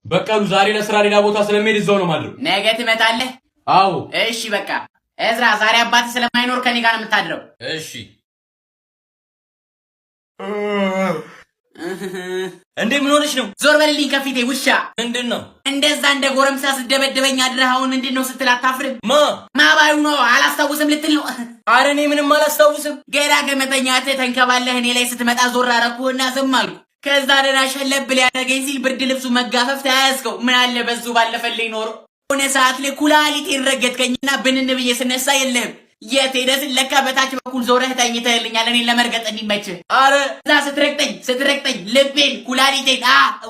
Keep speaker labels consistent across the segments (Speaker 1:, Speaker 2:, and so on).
Speaker 1: በቀሉ ዛሬ ለስራ ሌላ ቦታ ስለሚሄድ እዛው ነው ማለት ነው።
Speaker 2: ነገ ትመጣለህ?
Speaker 1: አዎ።
Speaker 2: እሺ በቃ እዝራ፣ ዛሬ አባት ስለማይኖር ከኔ ጋር ነው የምታድረው።
Speaker 1: እሺ። እንዴ ምን ሆነሽ ነው?
Speaker 2: ዞር በልልኝ ከፊቴ ውሻ።
Speaker 1: ምንድነው?
Speaker 2: እንደዛ እንደ ጎረምሳ ስትደበደበኝ አድረህ አሁን ምንድነው ስትል አታፍርም?
Speaker 1: ማባዩ
Speaker 2: ነው አላስታውስም ልትል ነው?
Speaker 1: አረ እኔ ምንም አላስታውስም።
Speaker 2: ገና ከመተኛትህ ተንከባለህ እኔ ላይ ስትመጣ ዞር አረኩህና ዝም አልኩ። ከዛ ደህና ሸለብ ሊያደርገኝ ሲል ብርድ ልብሱ መጋፈፍ ተያያዝከው። ምን አለ በዙ ባለፈልኝ ኖሮ። ሆነ ሰዓት ላይ ኩላሊቴን ረገጥከኝና ብንን ብዬ ስነሳ የለህም። የት ሄደህ ለካ በታች በኩል ዞረህ ተኝተህልኛል እኔን ለመርገጥ እንዲመችህ።
Speaker 1: አረ
Speaker 2: እዛ ስትረግጠኝ ልቤን ኩላሊቴን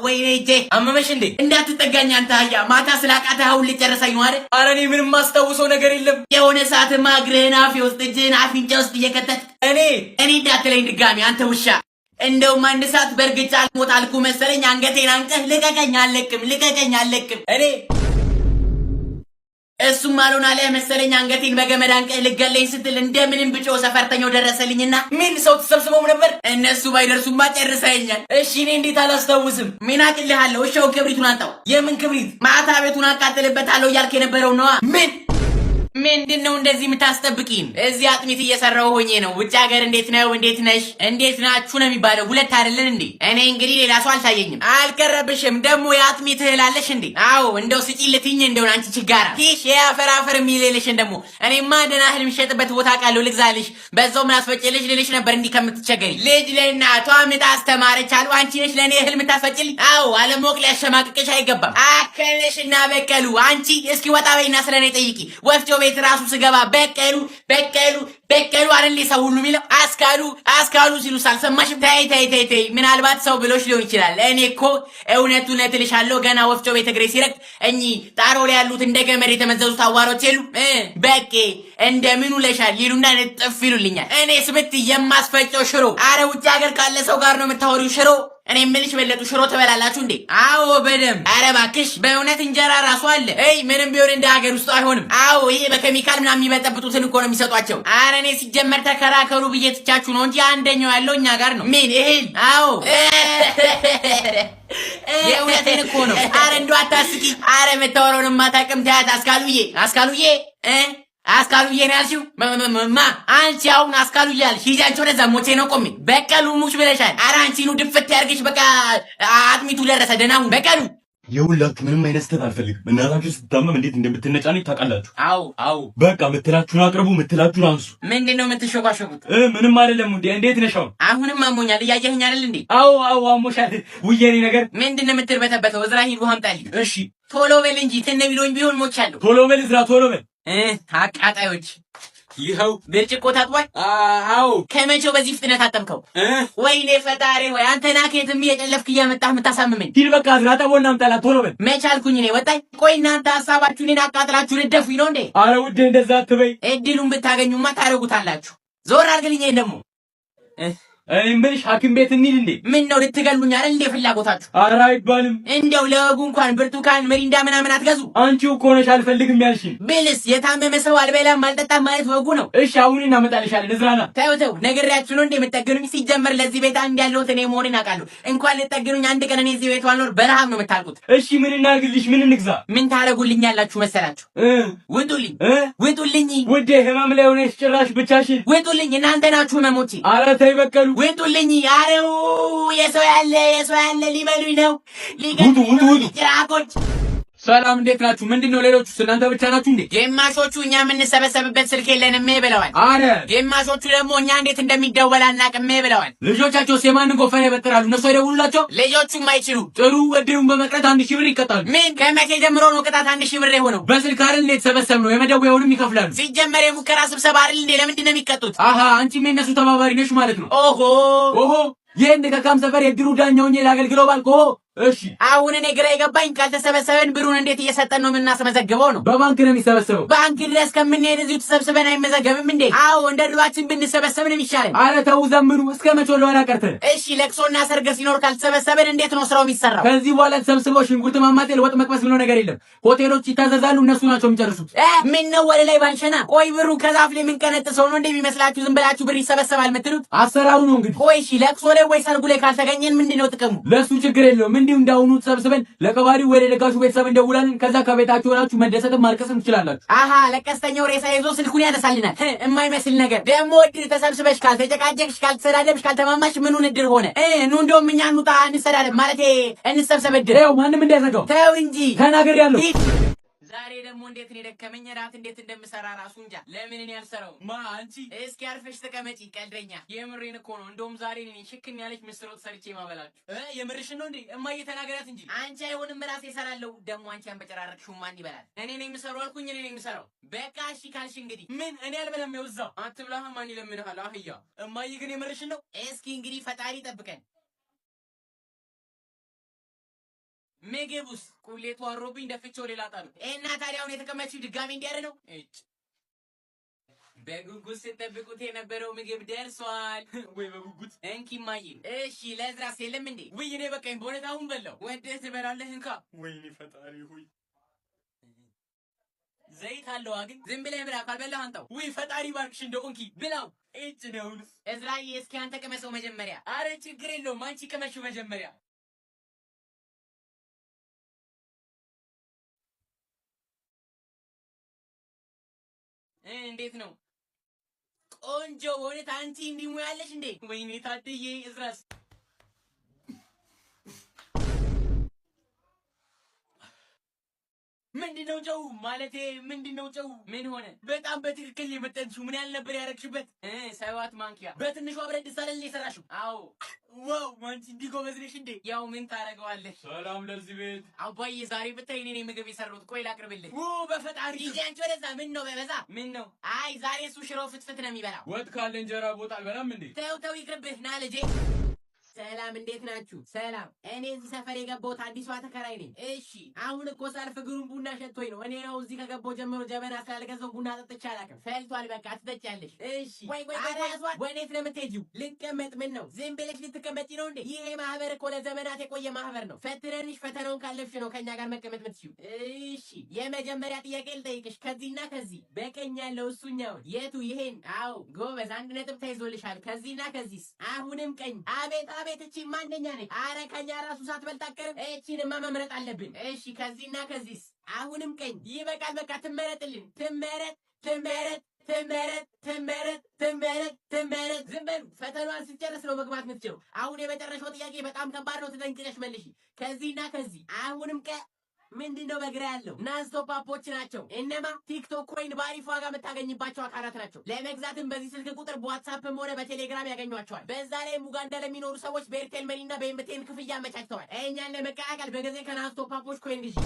Speaker 2: ወይኔ እጄ
Speaker 1: አመመሽ እንዴ?
Speaker 2: እንዳትጠጋኝ አንተ አህያ። ማታ ስላቃተህ አሁን ልጨርሰኝ ነው አይደል?
Speaker 1: አረ እኔ ምንም ማስታውሰው ነገር የለም።
Speaker 2: የሆነ ሰዓትማ እግርህን አፌ ውስጥ እጅህን አፍንጫ ውስጥ እየከተት እኔ እንዳትለኝ ድጋሚ አንተ ውሻ። እንደውም አንድ ሰዓት በእርግጫ አልሞት አልኩ መሰለኝ። አንገቴን አንቀህ ልቀቀኝ አለቅም
Speaker 1: እኔ
Speaker 2: እሱም አልሆን አለ መሰለኝ። አንገቴን በገመድ አንቀህ ልገለኝ ስትል እንደምንም ብጮህ ሰፈርተኛው ደረሰልኝና
Speaker 1: ምን ሰው ተሰብስበው ነበር።
Speaker 2: እነሱ ባይደርሱማ ጨርሰኛል።
Speaker 1: እሺ እኔ እንዴት አላስታውስም?
Speaker 2: ምን አቅልሃለሁ? እሺው ክብሪቱን አንጣው።
Speaker 1: የምን ክብሪት?
Speaker 2: ማታ ቤቱን አቃጥልበታለሁ እያልክ የነበረው ነዋ። ምንድነው እንደዚህ የምታስጠብቂን? እዚህ አጥሚት እየሰራው ሆኜ ነው። ውጭ ሀገር እንዴት ነው? እንዴት ነሽ? እንዴት ናችሁ ነው የሚባለው። ሁለት አይደለን እንዴ? እኔ እንግዲህ ሌላ ሰው አልታየኝም። አልቀረብሽም ደግሞ የአጥሚት እህላለሽ እንዴ? አዎ እንደው ስጪ ልትኝ እንደው አንቺ ችጋራ ቲሽ የአፈራፈር የሚልልሽን ደግሞ እኔማ ደህና እህል የሚሸጥበት ቦታ ቃለው ልግዛልሽ፣ በዛው ምን አስፈጭልሽ ልልሽ ነበር እንዲህ ከምትቸገሪ። ልጅ ለእናቷ ምጥ አስተማረች አሉ። አንቺ ነሽ ለእኔ እህል የምታስፈጭልኝ? አዎ አለሞቅ ሊያሸማቅቅሽ አይገባም። አከለሽና በቀሉ አንቺ እስኪ ወጣ በይና ስለኔ ጠይቂ። ወፍጮ ቤት ራሱ ስገባ በቀሉ አይደል ሰው ሁሉ የሚለው አስካሉ ሲሉ ሳልሰማሽም? ተይ ምናልባት ሰው ብሎሽ ሊሆን ይችላል። እኔ እኮ እውነቱን እልሻለሁ ገና ወፍጮ ቤት እግሬ ሲረግጥ እኚህ ጣሮ ላይ ያሉት እንደ ገመድ የተመዘዙት አዋሮች የሉ በቄ እንደምኑ ለሻል ይሉና ነጥፍ ይሉልኛል። እኔስ ብት የማስፈጨው ሽሮ። አረ ውጭ ሀገር ካለ ሰው ጋር ነው የምታወሪው ሽሮ። እኔ ምልሽ በለጡ ሽሮ ትበላላችሁ እንዴ? አዎ በደም። አረ እባክሽ በእውነት እንጀራ ራሱ አለ። ምንም ቢሆን እንደ ሀገር ውስጥ አይሆንም። አዎ ይሄ በኬሚካል ምናምን የሚበጠብጡትን እኮ ነው የሚሰጧቸው። አረ እኔ ሲጀመር ተከራከሩ ብዬ ትቻችሁ ነው እንጂ አንደኛው ያለው እኛ ጋር ነው። ምን እህል? አዎ የእውነቴን እኮ ነው። አረ እንደው አታስቂ። አረ የምታወራውን ማታውቅም። ታያት አስካሉዬ ነው ያልሽው? አንቺ አሁን አስካሉዬ ያልሽ ሂጃቸው ወደዛ ሞቼ ነው ቆሜ። በቀሉ ሙሽ ብለሻል። ኧረ አንቺ ነው ድፍት ያርግሽ። በቃ አጥሚቱ ደረሰ። ደህና ሁን በቀሉ።
Speaker 1: የሁላችሁ ምንም አይነት ስህተት አልፈልግም። እናታችሁ ስትታመም እንዴት እንደምትነጫነጭ ታውቃላችሁ።
Speaker 2: አዎ
Speaker 1: በቃ ምትላችሁን አቅርቡ፣ ምትላችሁን አንሱ።
Speaker 2: ምንድነው የምትሾካሾኩት?
Speaker 1: ምንም አይደለም። እንዴት ነሽ?
Speaker 2: አሁንም አሞኛል። እያየኸኝ አይደል እንዴ?
Speaker 1: አዎ አሞሻል። ውየኔ ነገር
Speaker 2: ምንድነው የምትርበተበተው? እዝራ ሂዱ አምጣልኝ።
Speaker 1: እሺ
Speaker 2: ቶሎ በል እንጂ ትነቢሎኝ ቢሆን ሞቻለሁ።
Speaker 1: ቶሎ በል እዝራ ቶሎ በል።
Speaker 2: አቃጣዮች
Speaker 1: ይኸው
Speaker 2: ብርጭቆ ታጥቧል።
Speaker 1: አዎ
Speaker 2: ከመቼው በዚህ ፍጥነት አጠምከው? ወይኔ ፈጣሪ ወይ አንተ ናኬትም እየጨለፍክ እየመጣህ የምታሳምመኝ።
Speaker 1: ሂድ በቃ እዝራ ጠቦና አምጣላት ቶሎ በል።
Speaker 2: መቻልኩኝ እኔ ወጣኝ። ቆይ እናንተ ሀሳባችሁ እኔን አቃጥላችሁ ልደፉኝ ነው እንዴ?
Speaker 1: አረ ውዴ እንደዛ አትበይ።
Speaker 2: እድሉን ብታገኙማ ታደርጉታላችሁ። ዞር አድርግልኝ ደግሞ።
Speaker 1: እኔ የምልሽ ሐኪም ቤት እንሂድ እንዴ?
Speaker 2: ምን ነው ልትገሉኝ አይደል እንዴ ፍላጎታችሁ?
Speaker 1: ኧረ አይባልም።
Speaker 2: እንደው ለወጉ እንኳን ብርቱካን ሚሪንዳ ምናምን አትገዙ?
Speaker 1: አንቺው እኮ ነሽ አልፈልግም ያልሽኝ።
Speaker 2: ብልስ የታመመ ሰው አልበላም አልጠጣም ማለት ወጉ ነው።
Speaker 1: እሺ አሁን እናመጣልሻለን። እዝራና
Speaker 2: ተው ነግሬያችሁ ነው እንዴ የምትጠግኑኝ? ሲጀመር ለዚህ ቤት አንድ ያለሁት እኔ መሆኔን አውቃለሁ። እንኳን ልትጠግኑኝ አንድ ቀን እኔ እዚህ ቤት ዋልኖር በረሃብ ነው የምታልቁት።
Speaker 1: እሺ ምን እናርግልሽ? ምን እንግዛ?
Speaker 2: ምን ታረጉልኛላችሁ መሰላችሁ? ውጡልኝ
Speaker 1: ውዴ። ህመም ላይ ሆነሽ ጭራሽ ብቻሽን።
Speaker 2: ውጡልኝ እናንተ ናችሁ ህመሞቼ።
Speaker 1: ኧረ ተይ በቀሉ
Speaker 2: ውጡልኝ። አሬው የሰው ያለ ሊበሉኝ ነው።
Speaker 1: ውጡ
Speaker 2: ጭራቆች።
Speaker 1: ሰላም እንዴት ናችሁ? ምንድነው ሌሎቹስ እናንተ ብቻ ናችሁ እንዴ?
Speaker 2: ግማሾቹ እኛ የምንሰበሰብበት ስልክ የለንም ብለዋል።
Speaker 1: አረ
Speaker 2: ግማሾቹ ደግሞ እኛ እንዴት እንደሚደወል አናውቅም ብለዋል።
Speaker 1: ልጆቻቸውስ የማንን ጎፈሬ ያበጥራሉ? እነሱ አይደውሉላቸው?
Speaker 2: ልጆቹም አይችሉ።
Speaker 1: ጥሩ እድሉን በመቅረት 1000 ብር ይቀጣሉ።
Speaker 2: ምን ከመቼ ጀምሮ ነው ቅጣት 1000 ብር የሆነው?
Speaker 1: በስልክ አይደል እንዴ የተሰበሰብነው? የመደወያውንም ይከፍላሉ።
Speaker 2: ሲጀመር የሙከራ ስብሰባ አይደል እንዴ? ለምንድን ነው የሚቀጡት?
Speaker 1: አሃ አንቺም የእነሱ ተባባሪ ነሽ ማለት ነው።
Speaker 2: ኦሆ
Speaker 1: ይሄን ከካም ሰፈር የድሩ ዳኛው ሆኜ ላገልግለው ባልኮ። እሺ
Speaker 2: አሁን እኔ ግራ የገባኝ ካልተሰበሰበን ብሩን እንዴት እየሰጠን ነው የምናስመዘግበው ነው?
Speaker 1: በባንክ ነው የሚሰበሰበው።
Speaker 2: ባንክ ድረስ ከምንሄድ እዚሁ ተሰብስበን አይመዘገብም እንዴ? አዎ እንደ ድሯችን ብንሰበሰብ ነው የሚሻለን።
Speaker 1: አረ ተው ዘምሩ። እስከ መቼ ለኋላ ቀርተን?
Speaker 2: እሺ ለቅሶና ሰርግ ሲኖር ካልተሰበሰበን እንዴት ነው ስራው የሚሰራው?
Speaker 1: ከዚህ በኋላ ተሰብስበው ሽንኩርት ማማጤል፣ ወጥ መቅመስ ብሎ ነገር የለም። ሆቴሎች ይታዘዛሉ፣ እነሱ ናቸው የሚጨርሱት።
Speaker 2: ምን ነው ወደ ላይ ባንሸና? ቆይ ብሩ ከዛፍ ላይ የምንቀነጥሰው ነው እንደሚመስላችሁ? ዝም ብላችሁ ብር ይሰበሰባል የምትሉት?
Speaker 1: አሰራሩ ነው እንግዲህ።
Speaker 2: ቆይ እሺ ለቅሶ ላይ ወይ ሰርጉ ላይ ካልተገኘን ምንድነው ጥቅሙ?
Speaker 1: ለሱ ችግር የለውም። እንዲሁ እንዳሁኑ ተሰብስበን ለቀባሪው ወደ ደጋሹ ቤተሰብ እንደውላለን። ከዛ ከቤታችሁ ሆናችሁ መደሰትም ማልቀስም ትችላላችሁ።
Speaker 2: አሃ ለቀስተኛው ሬሳ ይዞ ስልኩን ያነሳልናል። እማይመስል ነገር ደግሞ እድር ተሰብስበሽ ካልተጨቃጨቅሽ፣ ካልተሰዳደብሽ፣ ካልተማማሽ ምኑን እድር ሆነ? ኑ እንደውም እኛ እንውጣ፣ እንሰዳደብ ማለቴ እንሰብሰብ እድር።
Speaker 1: ያው ማንም እንዳይዘጋው
Speaker 2: ተው እንጂ
Speaker 1: ተናገር ያለው
Speaker 2: ዛሬ ደግሞ እንዴት ነው የደከመኝ። ራት እንዴት እንደምሰራ ራሱ እንጃ። ለምን እኔ አልሰራው?
Speaker 1: ማ አንቺ
Speaker 2: እስኪ አርፈሽ ተቀመጪ ቀልደኛ። የምሬን እኮ ነው። እንደውም ዛሬ እኔ ሽክን ያለች ምስር ወጥ ሰርቼ ማበላችሁ። የምርሽን ነው እንዴ? እማዬ ተናገራት እንጂ። አንቺ አይሆንም ራሴ እሰራለሁ። ደግሞ አንቺ አንበጨራረቅሽው ማን ይበላል? እኔ ነኝ የምሰራው አልኩኝ። እኔ ነኝ የምሰራው። በቃ እሺ ካልሽ እንግዲህ
Speaker 1: ምን እኔ አልበላም። ያውዛው አትብላህ። ማን ይለምንሃል? አህያ። እማዬ ግን የምርሽን ነው?
Speaker 2: እስኪ እንግዲህ ፈጣሪ ጠብቀን። ምግቡስ ቁሌቱ አሮብኝ ደፍቼው ሌላ ጣሉ እና ታዲያ አሁን የተቀመጥሽው ድጋሚ እንዲያረ ነው። በጉጉት ስትጠብቁት የነበረው ምግብ ደርሷል
Speaker 1: ወይ? በጉጉት
Speaker 2: እንኪ ማይ። እሺ ለዝራስ የለም እንዴ?
Speaker 1: ወይ እኔ በቃኝ በእውነት አሁን በላው።
Speaker 2: ወደህ ትበላለህ እንካ።
Speaker 1: ወይኔ ፈጣሪ ሆይ ዘይት አለው ግን
Speaker 2: ዝም ብለህ ብላ፣ ካልበላህ አንተው።
Speaker 1: ወይ ፈጣሪ ባርክሽ እንደው እንኪ ብላው። እጭ ነውስ
Speaker 2: እዝራዬ፣ እስኪ አንተ ቅመሰው መጀመሪያ።
Speaker 1: አረ ችግር የለውም አንቺ ቅመሽው መጀመሪያ።
Speaker 2: እንዴት ነው? ቆንጆ በእውነት። አንቺ እንዲህ ሙያለሽ እንዴ?
Speaker 1: ወይኔ ታድዬ እዝራስ ምንድነው ጨው ማለቴ ምንድነው ጨው?
Speaker 2: ምን ሆነ?
Speaker 1: በጣም በትክክል የመጠንሽው። ምን ያህል ነበር ያረግሽበት?
Speaker 2: 7 ማንኪያ
Speaker 1: በትንሿ ብረት ድስት አይደል የሰራሽው?
Speaker 2: አዎ።
Speaker 1: ዋው አንቺ እንዲህ ጎበዝ ነሽ እንዴ?
Speaker 2: ያው ምን ታረገዋለሽ።
Speaker 1: ሰላም ለዚህ ቤት።
Speaker 2: አባዬ ዛሬ ብታይ እኔ ነኝ ምግብ የሰራሁት። ቆይ ላቅርብልህ።
Speaker 1: በፈጣሪ
Speaker 2: ሂጂ አንቺ ወደዛ። ምን ነው በበዛ?
Speaker 1: ምን ነው?
Speaker 2: አይ ዛሬ እሱ ሽሮ ፍትፍት ነው የሚበላው።
Speaker 1: ወጥ ካለ እንጀራ ቦጥ አልበላም እንዴ?
Speaker 2: ተው ይቅርብህ። ና ልጄ። ሰላም እንዴት ናችሁ? ሰላም። እኔ እዚህ ሰፈር የገባሁት አዲሷ ተከራይ ነኝ። እሺ አሁን እኮ ሳልፍ ግሩም ቡና ሸቶኝ ነው። እኔ ያው እዚህ ከገባሁ ጀምሮ ጀበና ስላልገዛሁ ቡና ጠጥቼ አላውቅም። ፈልቷል። በቃ ትጠጫለሽ። እሺ ወዴት ነው የምትሄጂው? ልቀመጥ። ምን ነው ዝም ብለሽ ልትቀመጪ ነው እንዴ? ይሄ ማህበር እኮ ለዘመናት የቆየ ማህበር ነው። ፈትነንሽ ፈተናውን ካለፍሽ ነው ከኛ ጋር መቀመጥ የምትችይው። እሺ የመጀመሪያ ጥያቄ ልጠይቅሽ። ከዚህና ከዚህ በቀኝ ያለው እሱኛውን የቱ? ይሄን? አዎ ጎበዝ፣ 1 ነጥብ ተይዞልሻል። ከዚህና ከዚህስ? አሁንም ቀኝ። አቤት አቤት፣ እቺ ማንኛ ነኝ? አረ ከኛ ራሱ ሳትበልጥ አትቀርም። እቺንማ መምረጥ አለብን። እሺ ከዚህና ከዚህስ? አሁንም ቀኝ። ይበቃል። በቃ ትመረጥልን። ትመረጥ። ዝም በሉ። ፈተናዋን ስትጨርስ ነው መግባት የምትችለው። አሁን የመጨረሻው ጥያቄ በጣም ከባድ ነው። ተጠንቅቀሽ መልሺ። ከዚህና ከዚህ አሁንም ምንድነው በግራ ያለው? ናንስቶፕ አፖች ናቸው። እነማ ቲክቶክ ኮይን በአሪፍ ዋጋ የምታገኝባቸው አካላት ናቸው። ለመግዛትም በዚህ ስልክ ቁጥር በዋትሳፕም ሆነ በቴሌግራም ያገኟቸዋል። በዛ ላይ ኡጋንዳ ለሚኖሩ ሰዎች በኤርቴል መኒና በኤምቴን ክፍያ አመቻችተዋል። እኛን ለመቀላቀል በጊዜ ከናንስቶፕ አፖች ኮይን ግዢ።